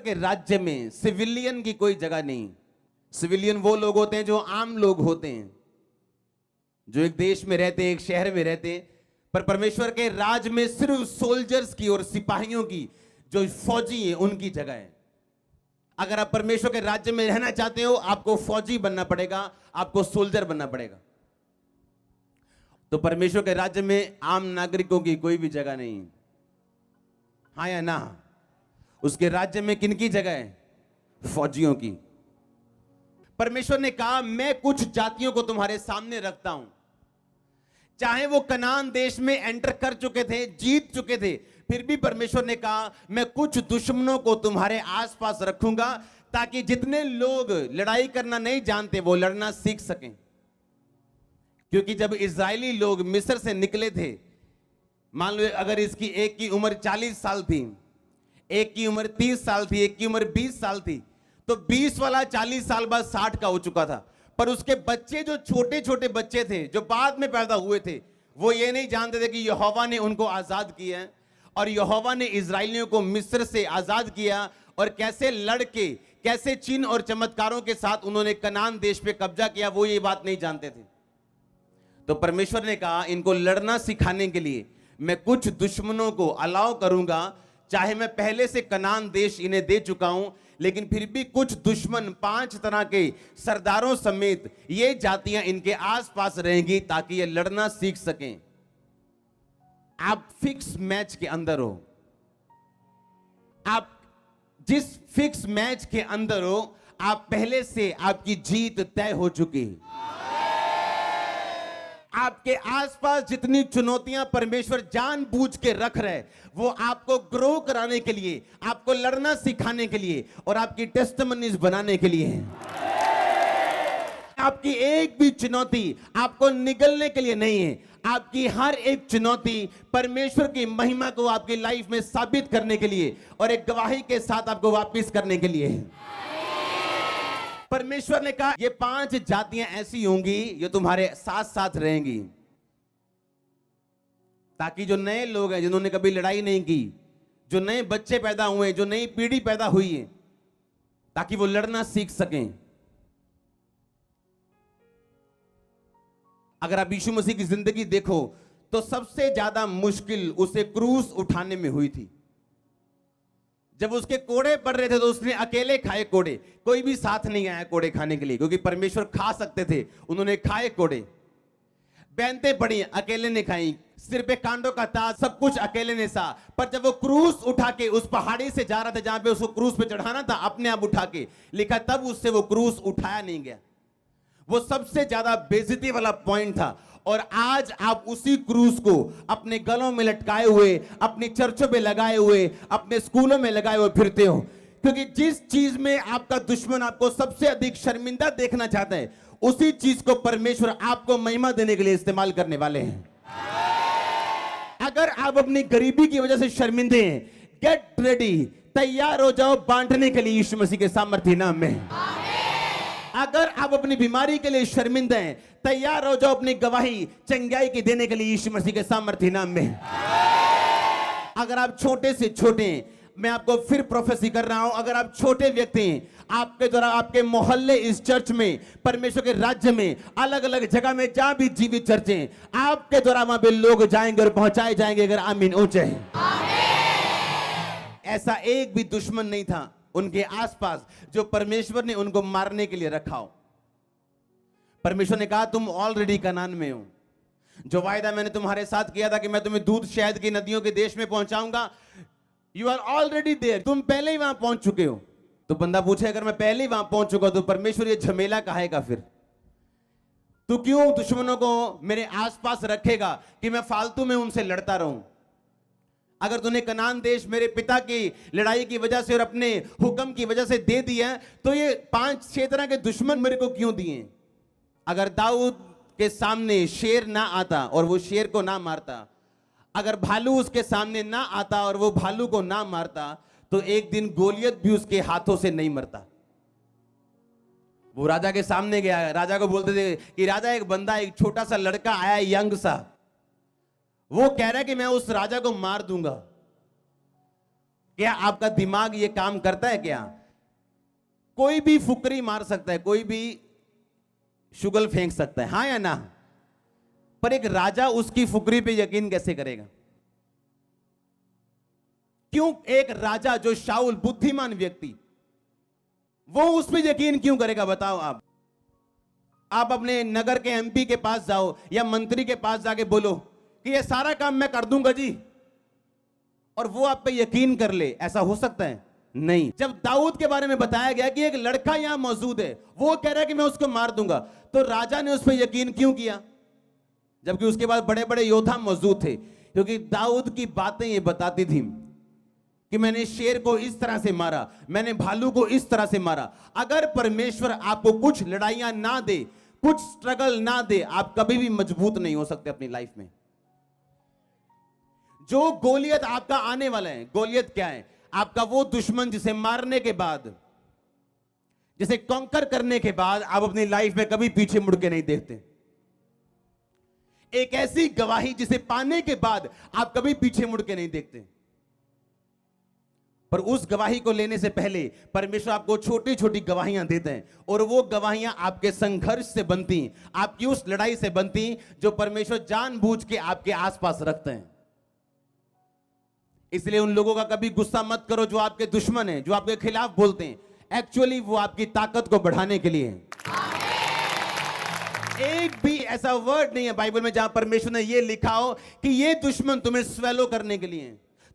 के राज्य में सिविलियन की कोई जगह नहीं। सिविलियन वो लोग होते हैं जो आम लोग होते हैं, जो एक देश में रहते हैं, एक शहर में रहते हैं। पर परमेश्वर के राज में सिर्फ सोल्जर्स की और सिपाहियों की, जो फौजी हैं, उनकी जगह है। अगर आप परमेश्वर के राज्य में रहना चाहते हो, आपको फौजी बनना पड़ेगा, आपको सोल्जर बनना पड़ेगा। तो परमेश्वर के राज्य में आम नागरिकों की कोई भी जगह नहीं। हाँ या ना? उसके राज्य में किनकी जगह है? फौजियों की। परमेश्वर ने कहा, मैं कुछ जातियों को तुम्हारे सामने रखता हूं। चाहे वो कनान देश में एंटर कर चुके थे, जीत चुके थे, फिर भी परमेश्वर ने कहा, मैं कुछ दुश्मनों को तुम्हारे आसपास रखूंगा, ताकि जितने लोग लड़ाई करना नहीं जानते वो लड़ना सीख सकें। क्योंकि जब इजरायली लोग मिस्र से निकले थे, मान लो अगर इसकी एक की उम्र 40 साल थी, एक की उम्र 30 साल थी, एक की उम्र 20 साल थी, तो 20 वाला 40 साल बाद 60 का हो चुका था। पर उसके बच्चे, जो छोटे छोटे बच्चे थे, जो बाद में पैदा हुए थे, वो ये नहीं जानते थे कि यहोवा ने उनको आजाद किया है, और यहोवा ने इजरायलियों को मिस्र से आजाद किया, और कैसे लड़के, कैसे चिन्ह और चमत्कारों के साथ उन्होंने कनान देश पे कब्जा किया, वो ये बात नहीं जानते थे। तो परमेश्वर ने कहा, इनको लड़ना सिखाने के लिए मैं कुछ दुश्मनों को अलाउ करूंगा। चाहे मैं पहले से कनान देश इन्हें दे चुका हूं, लेकिन फिर भी कुछ दुश्मन, 5 तरह के सरदारों समेत ये जातियां इनके आसपास रहेंगी, ताकि ये लड़ना सीख सकें। आप फिक्स मैच के अंदर हो, आप जिस फिक्स मैच के अंदर हो, आप पहले से, आपकी जीत तय हो चुकी है। आपके आसपास जितनी चुनौतियां परमेश्वर जानबूझ के रख रहे, वो आपको ग्रो कराने के लिए, आपको लड़ना सिखाने के लिए, और आपकी टेस्टिमनीज बनाने के लिए है। आपकी एक भी चुनौती आपको निगलने के लिए नहीं है। आपकी हर एक चुनौती परमेश्वर की महिमा को आपकी लाइफ में साबित करने के लिए और एक गवाही के साथ आपको वापस करने के लिए है। परमेश्वर ने कहा, ये 5 जातियां ऐसी होंगी जो तुम्हारे साथ साथ रहेंगी, ताकि जो नए लोग हैं, जिन्होंने कभी लड़ाई नहीं की, जो नए बच्चे पैदा हुए, जो नई पीढ़ी पैदा हुई है, ताकि वो लड़ना सीख सकें। अगर आप यीशु मसीह की जिंदगी देखो, तो सबसे ज्यादा मुश्किल उसे क्रूस उठाने में हुई थी। जब उसके कोड़े पड़ रहे थे, तो उसने अकेले खाए कोड़े, कोई भी साथ नहीं आया कोड़े खाने के लिए, क्योंकि परमेश्वर खा सकते थे, उन्होंने खाए कोड़े। बैंते पड़ी, अकेले ने खाई, सिर पे कांडों का ताज, सब कुछ अकेले ने सा। पर जब वो क्रूस उठा के उस पहाड़ी से जा रहा था, जहां पे उसको क्रूस पे चढ़ाना था, अपने आप उठा के, लिखा तब उससे वो क्रूस उठाया नहीं गया। वो सबसे ज्यादा बेइज्जती वाला पॉइंट था। और आज आप उसी क्रूस को अपने गलों में लटकाए हुए, अपनी चर्चों में लगाए हुए, अपने स्कूलों में लगाए हुए फिरते हो, क्योंकि जिस चीज में आपका दुश्मन आपको सबसे अधिक शर्मिंदा देखना चाहता है, उसी चीज को परमेश्वर आपको महिमा देने के लिए इस्तेमाल करने वाले हैं। अगर आप अपनी गरीबी की वजह से शर्मिंदे हैं, गेट रेडी, तैयार हो जाओ बांटने के लिए यीशु मसीह के सामर्थ्य नाम में। अगर आप अपनी बीमारी के लिए शर्मिंदा हैं, तैयार हो जाओ अपनी गवाही चंगाई की देने के लिए यीशु मसीह के सामर्थ्य नाम में। अगर आप छोटे से छोटे हैं, मैं आपको फिर प्रोफेसी कर रहा हूं, अगर आप छोटे व्यक्ति हैं, आपके द्वारा आपके मोहल्ले, इस चर्च में, परमेश्वर के राज्य में, अलग अलग जगह में जहां भी जीवित चर्च हैं, आपके द्वारा वहां पे लोग जाएंगे और पहुंचाए जाएंगे। अगर आमीन ऊंचे हैं। ऐसा एक भी दुश्मन नहीं था उनके आसपास जो परमेश्वर ने उनको मारने के लिए रखा हो। परमेश्वर ने कहा, तुम ऑलरेडी कनान में हो। जो वायदा मैंने तुम्हारे साथ किया था कि मैं तुम्हें दूध शहद की नदियों के देश में पहुंचाऊंगा, यू आर ऑलरेडी देयर, तुम पहले ही वहां पहुंच चुके हो। तो बंदा पूछे, अगर मैं पहले ही वहां पहुंच चुका तो परमेश्वर ये झमेला काहे का फिर? तू क्यों दुश्मनों को मेरे आसपास रखेगा कि मैं फालतू में उनसे लड़ता रहूं? अगर तूने कनान देश मेरे पिता की लड़ाई की वजह से और अपने हुक्म की वजह से दे दिया, तो ये 5-6 तरह के दुश्मन मेरे को क्यों दिए? अगर दाऊद के सामने शेर ना आता और वो शेर को ना मारता, अगर भालू उसके सामने ना आता और वो भालू को ना मारता, तो एक दिन गोलियत भी उसके हाथों से नहीं मरता। वो राजा के सामने गया, राजा को बोलते थे कि राजा, एक बंदा, एक छोटा सा लड़का आया, यंग सा, वो कह रहा है कि मैं उस राजा को मार दूंगा। क्या आपका दिमाग ये काम करता है क्या? कोई भी फुकरी मार सकता है, कोई भी शुगल फेंक सकता है, हाँ या ना? पर एक राजा उसकी फुकरी पे यकीन कैसे करेगा? क्यों एक राजा जो शाऊल बुद्धिमान व्यक्ति, वो उस पे यकीन क्यों करेगा? बताओ आप अपने नगर के एमपी के पास जाओ या मंत्री के पास जाके बोलो कि ये सारा काम मैं कर दूंगा जी, और वो आप पे यकीन कर ले, ऐसा हो सकता है? नहीं। जब दाऊद के बारे में बताया गया कि एक लड़का यहां मौजूद है, वो कह रहा है कि मैं उसको मार दूंगा, तो राजा ने उस पर यकीन क्यों किया? जबकि उसके बाद बड़े बड़े योद्धा मौजूद थे, क्योंकि दाऊद की बातें ये बताती थी कि मैंने शेर को इस तरह से मारा, मैंने भालू को इस तरह से मारा। अगर परमेश्वर आपको कुछ लड़ाइयां ना दे, कुछ स्ट्रगल ना दे, आप कभी भी मजबूत नहीं हो सकते अपनी लाइफ में। जो गोलियत आपका आने वाला है, गोलियत क्या है? आपका वो दुश्मन जिसे मारने के बाद, जिसे कॉन्कर करने के बाद आप अपनी लाइफ में कभी पीछे मुड़ के नहीं देखते। एक ऐसी गवाही जिसे पाने के बाद आप कभी पीछे मुड़ के नहीं देखते। पर उस गवाही को लेने से पहले परमेश्वर आपको छोटी छोटी गवाहियां देते हैं, और वो गवाहियां आपके संघर्ष से बनती, आपकी उस लड़ाई से बनती जो परमेश्वर जानबूझ के आपके आसपास रखते हैं। इसलिए उन लोगों का कभी गुस्सा मत करो जो आपके दुश्मन हैं, जो आपके खिलाफ बोलते हैं। एक्चुअली वो आपकी ताकत को बढ़ाने के लिए। एक भी ऐसा वर्ड नहीं है बाइबल में जहां परमेश्वर ने ये लिखा हो कि ये दुश्मन तुम्हें स्वेलो करने के लिए,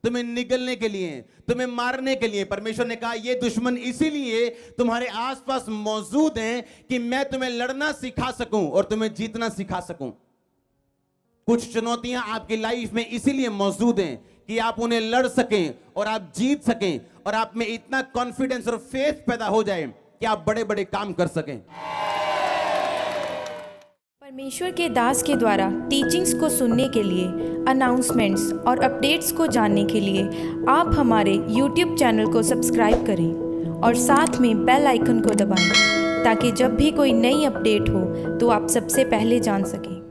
तुम्हें निगलने के लिए, तुम्हें मारने के लिए। परमेश्वर ने कहा ये दुश्मन इसीलिए तुम्हारे आसपास मौजूद हैं कि मैं तुम्हें लड़ना सिखा सकूं और तुम्हें जीतना सिखा सकूं। कुछ चुनौतियां आपकी लाइफ में इसीलिए मौजूद हैं कि आप उन्हें लड़ सकें और आप जीत सकें, और आप में इतना कॉन्फिडेंस और फेथ पैदा हो जाए कि आप बड़े बड़े काम कर सकें। परमेश्वर के दास के द्वारा टीचिंग्स को सुनने के लिए, अनाउंसमेंट्स और अपडेट्स को जानने के लिए आप हमारे YouTube चैनल को सब्सक्राइब करें और साथ में बेल आइकन को दबाएं, ताकि जब भी कोई नई अपडेट हो तो आप सबसे पहले जान सकें।